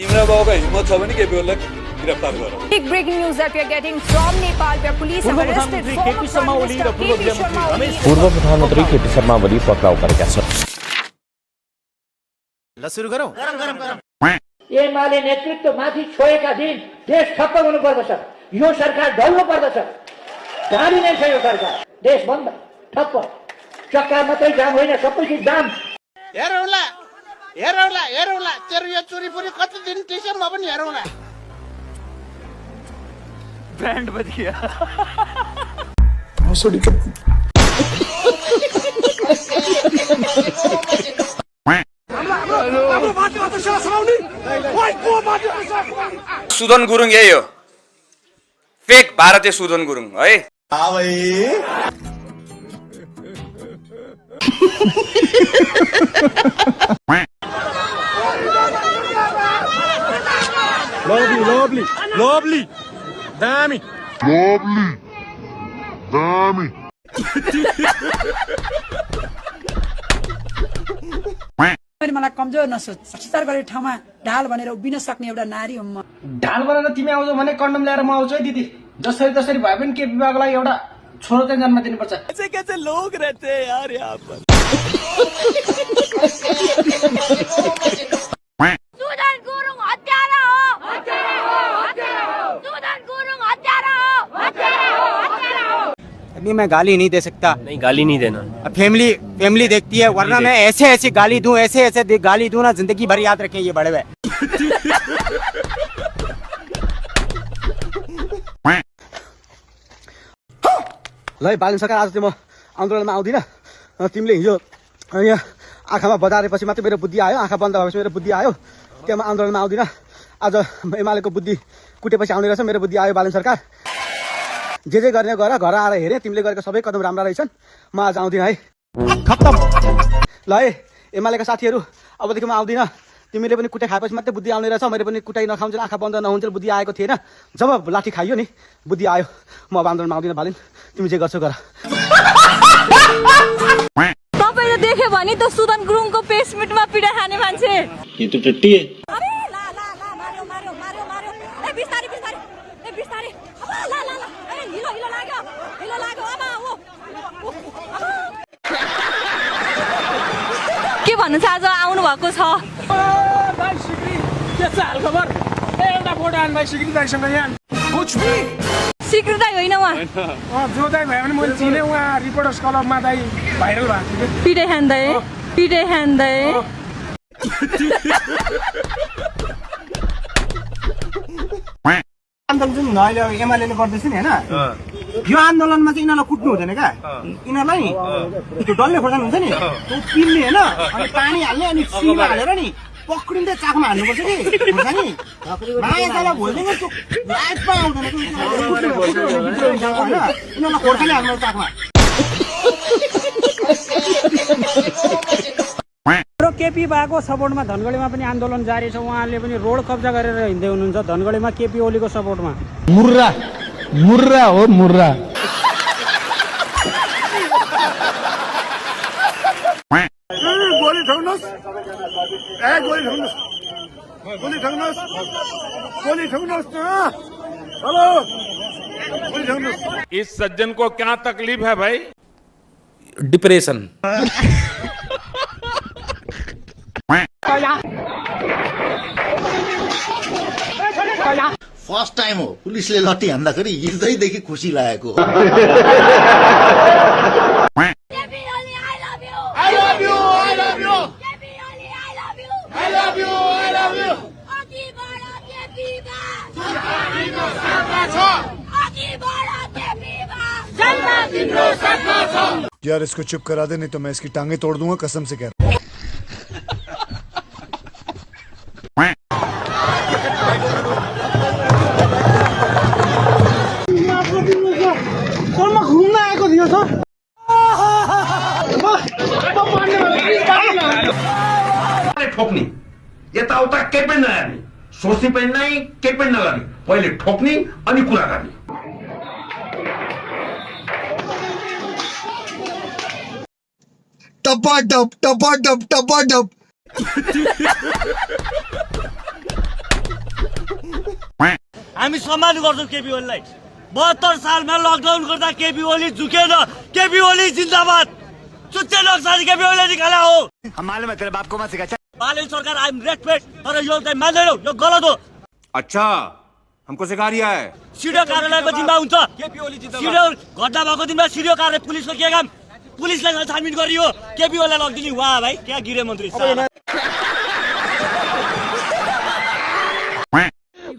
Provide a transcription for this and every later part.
इमरा बाबुको हिम्मत छ भने केपी ओलीलाई गिरफ्तार गरौँ। Big breaking news that we are getting from Nepal, where police have arrested former Prime Minister KP Sharma Oli. पूर्व प्रधानमन्त्री केपी शर्मा ओली पक्राउ परेका छन्। ल सुरु गरौँ। एमाले नेतृत्व माथि छोएका दिन देश ठप्प हुनु पर्दछ। यो सरकार ढल्नु पर्दछ। जानी नै छ यो सरकार। देश बन्द ठप्प। चक्का मात्रै जाम होइन, सबै चिज जाम। हेरौँला तेरो यो चोरीपुरी कति दिन टिक्छ म पनि हेरौँला। ब्रान्ड बदिया सुदन गुरुङ यही हो, फेक भारतीय सुदन गुरुङ है। lovely दामी मलाई कमजोर नसोच, विस्तार गरेर ठाउँमा ढाल भनेर उभिन सक्ने एउटा नारी हो म। ढाल बनाएर तिमी आउँछौ भने कन्डम ल्याएर म आउँछु है दिदी। जसरी तसरी भए पनि के विभागलाई एउटा छोरो चाहिँ जन्म दिनुपर्छ। कैसे लोग रहते हैं यार यहाँ पर। सुदन गुरुङ हत्यारा हो, हत्यारा हो, हत्यारा हो। सुदन गुरुङ हत्यारा हो, हत्यारा हो, हत्यारा हो। अभी मैं गाली नहीं दे सकता। नहीं, गाली नहीं देना। फैमिली देखती है, वरना मैं ऐसे गाली दूं, ऐसे गाली दूं ना, जिंदगी भर याद रखें ये बड़े हुए। ल बालन सरकार, आज चाहिँ म आन्दोलनमा आउँदिनँ। तिमीले हिजो यहाँ आँखामा बजारेपछि मात्रै मेरो बुद्धि आयो, आँखा बन्द भएपछि मेरो बुद्धि आयो, त्यहाँ म आन्दोलनमा आउँदिनँ। आज एमालेको बुद्धि कुटेपछि आउने रहेछ, मेरो बुद्धि आयो। बालन सरकार, जे गर्ने गर, घर आएर हेरेँ तिमीले गरेको सबै कदम राम्रा रहेछन्, म आज आउँदिनँ है, खत्तम। ल है एमालेका साथीहरू, अबदेखि म आउँदिनँ। तिमीले पनि कुटाइ खाएपछि मात्रै बुद्धि आउने रहेछ, मैले पनि कुटाइ नखाउँछन्, आँखा बन्द नहुन्थेन, बुद्धि आएको थिएन। जब लाठी खाइयो नि बुद्धि आयो। म अब आन्दोलनमा आउँदिनँ। बालिन, तिमी जे गर्छौ गर। तपाईले देखे भने त सुदन गुरुङको पेसमेन्टमा पिडा खाने मान्छे। ये तो टट्टी है। अरे ला मार्यो मार्यो मार्यो मार्यो। ए बिस्तारै बिस्तारै, ए बिस्तारै। अब ला ए हिलो लाग्यो अब ओ। के भन्नु छ, आज आउनु भएको छ। भाइ सिक्री के छ हाल खबर? एउटा फोटो आन भाइ सिक्री दाइसँग यहाँ। कुछ भी सिक्री दाइ होइन उहाँ। जो दाइ भयो भने मैले चिने, उहाँ रिपोर्टर्स क्लबमा दाइ भाइरल भएको थियो। पिडे खाँदै आन्दोलन जुन अहिले एमाले गर्दैछ नि होइन, यो आन्दोलनमा चाहिँ यिनीहरूलाई कुट्नु हुँदैन क्या। यिनीहरूलाई त्यो डल्ले खोर्सानी हुन्छ नि, त्यो पिल्ने होइन, अनि पानी हाल्ने, अनि सिमा हालेर नि पक्रिँदै चाकमा हाल्नुपर्छ कि खोर्सानी। मायालाई भोलिदिनु त्यो लाइफमा आउँदैन कि यिनीहरूलाई खोर्सानी हाल्नु चाकमा। केपी बाको सपोर्टमा धनगढीमा पनि आन्दोलन जारी छ। उहाँले पनि रोड कब्जा गरेर हिँड्दै हुनुहुन्छ धनगढीमा केपी ओलीको सपोर्टमा। मुर्रा हो मुर्रा। गोली ठोक्नुहोस्, हेलो गोली ठोक्नुहोस्। इस सज्जन को क्या तकलीफ है भाई? डिप्रेशन। फर्स्ट टाइम हो पुलिसले लट्ठी हान्दाखेरि हिँड्दैदेखि खुसी लागेको। यार इसको चुप करा दे, नहीं तो मैं इसकी टांगे तोड़ दूंगा, कसम से कह रहा हूं। घुम्न आएको थियो त ठोक्ने यताउता केही पनि नहेर्ने, सोच्ने पनि नै, केही पनि नगर्ने, पहिले ठोक्ने अनि कुरा गर्ने। टपाटप टपाटप टपाटप हामी सम्मान गर्छौँ केपी ओलीलाई। 72 सालमा लकडाउन गर्दा केपी ओली झुकेन। केपी ओली जिन्दाबाद। चुच्चे नक्साली केपी ओली निकाला हो। हम मालूम है तेरे बाप को मत सिखा। बालेन सरकार आई एम रेस्पेक्ट, तर यो चाहिँ मान्दैनौ, यो गलत हो। अच्छा हमको सिखा रिया है। सिडिओ कार्यालयको जिम्मा हुन्छ। सिडिओ घटना भएको दिनमा सिडिओ कार्यालय पुलिसको के काम? पुलिसलाई छानबिन गरियो। केपी ओलीलाई लगिदिने वाह भाइ, क्या गृह मन्त्री साला।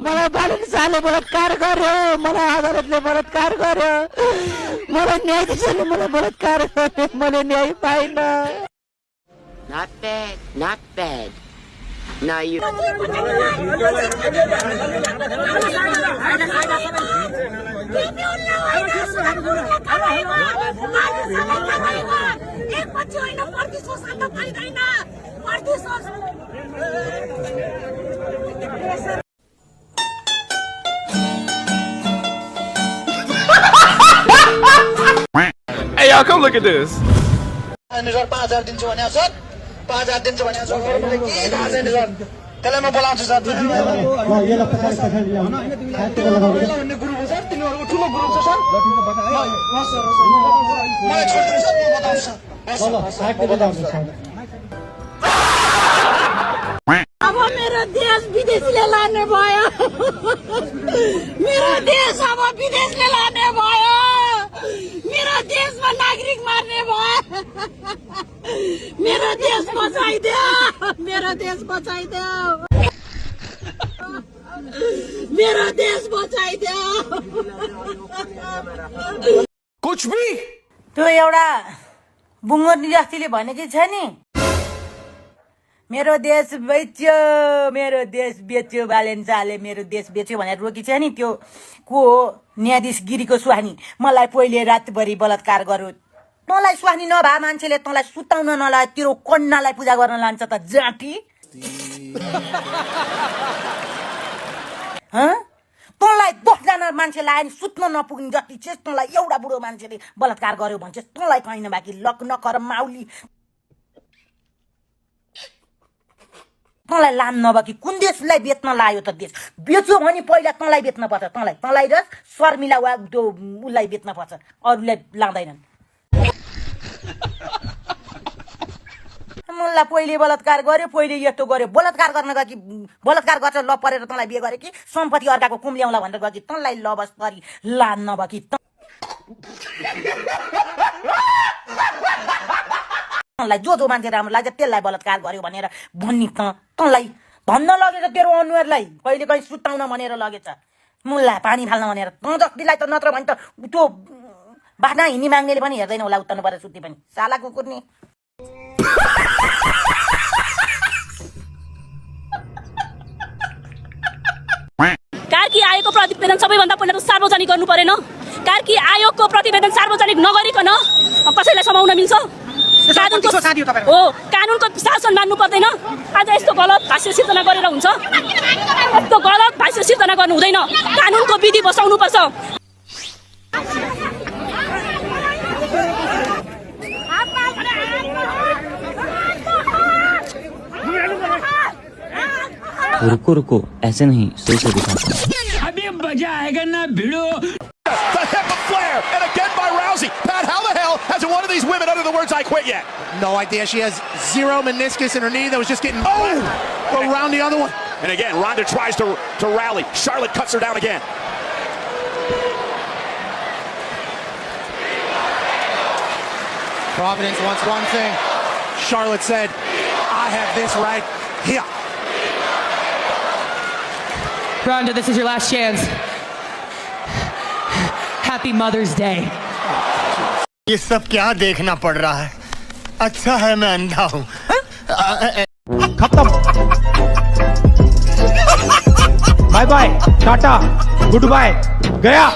मलाई बालन शाहले बलात्कार गर्यो, मलाई अदालतले बलात्कार गर्यो, मलाई न्यायाधीशले मलाई बलात्कार गर्यो, मैले न्याय पाइन। Not bad, not bad. Now you. Hey, y'all, come look at this. 5,000 दिन्छु भने सर, 5,000 दिन्छु भने सर, मलाई के थाहा छैन सर। त्यसलाई म बोलाउँछु सर। भन्ने ग्रुप हो सर, तिनीहरूको ठुलो ग्रुप छ सर। मलाई छोड्दिनु सर, म बताउँछु सर। अब मेरो देश विदेशले लाने भयो। मेरो देश अब विदेशले लाने भयो। मेरो देशमा नागरिक मार्ने भयो। मेरो देश बचाइदेऊ, मेरो देश बचाइदेऊ, मेरो देश बचाइदेऊ। कुछ भी त्यो एउटा बुङ्गो निरास्तीले भनेकै छ नि, मेरो देश बेच्यो, मेरो देश बेच्यो, बालेन शाहले मेरो देश बेच्यो भनेर रोकी छ नि, त्यो को हो? न्यायाधीश गिरीको सुहानी। मलाई पहिले रातभरि बलात्कार गर्यो। तँलाई सुहानी नभए मान्छेले तँलाई सुताउन नलाए, तेरो कन्यालाई पूजा गर्न लान्छ त जाँटी। तँलाई 10 जना मान्छे लायो नि सुत्न नपुग्ने जति चाहिँ तँलाई एउटा बुढो मान्छेले बलात्कार गर्यो भन्छ। तँलाई कहीँ नबाकी लक नकर माउली। तँलाई लान नभए कुन देशलाई बेच्न लायो त? देश बेच्यो भने पहिला तँलाई बेच्न पर्छ। तँलाई र शर्मिला वा त्यो उसलाई बेच्न पर्छ, अरूलाई लाँदैनन्। मलाई पहिले बलात्कार गर्यो, पहिले यस्तो गर्यो। बलात्कार गर्न गयो कि बलात्कार गर्छ ल परेर तँलाई बिहे गरे कि सम्पत्ति अर्काको कुम्ल्याउला भनेर गयो कि तँलाई लबस परी लान नभए कि तँलाई जो मान्छे राम्रो लाग्छ त्यसलाई बलात्कार गर्यो भनेर भन्ने तँलाई भन्न लगेछ। तेरो अनुहारलाई कहिले कहीँ सुताउन भनेर लगेछ, मुल्ला पानी फाल्न भनेर। तँ जतिलाई त नत्र भने त त्यो बाटो हिँडी माग्नेले पनि हेर्दैन होला, उत्ताउनु परेर सुत्ती पनि साला कुकुर नि। कार्की आयोगको प्रतिवेदन सबैभन्दा पहिला त सार्वजनिक गर्नु परेन? कार्की आयोगको प्रतिवेदन सार्वजनिक नगरिकन कसैलाई समाउन मिल्छ? कानुनको शासन मान्नु पर्दैन। आज यस्तो गलत भाष्य सिर्जना गरेर हुन्छ? यस्तो गलत भाष्य सिर्जना गर्नु हुँदैन। कानुनको विधि बसाउनु पर्छ। रुको रुको, ऐसे नहीं, सही से दिखा। अभी मजा आएगा ना भिड़ो। The hip of Flair, and again by Rousey. Pat, how the hell hasn't one of these women uttered the words "I quit" yet? No idea. She has 0 meniscus in her knee that was just getting around the other one. And again, Ronda tries to rally. Charlotte cuts her down again. Providence wants one thing. Charlotte said, I have this right here. Ronda, this is your last chance. Happy Mother's Day. ये सब क्या देखना पड़ रहा है? अच्छा है मैं अंधा हूँ। खत्म। Bye bye, tata, goodbye, गया।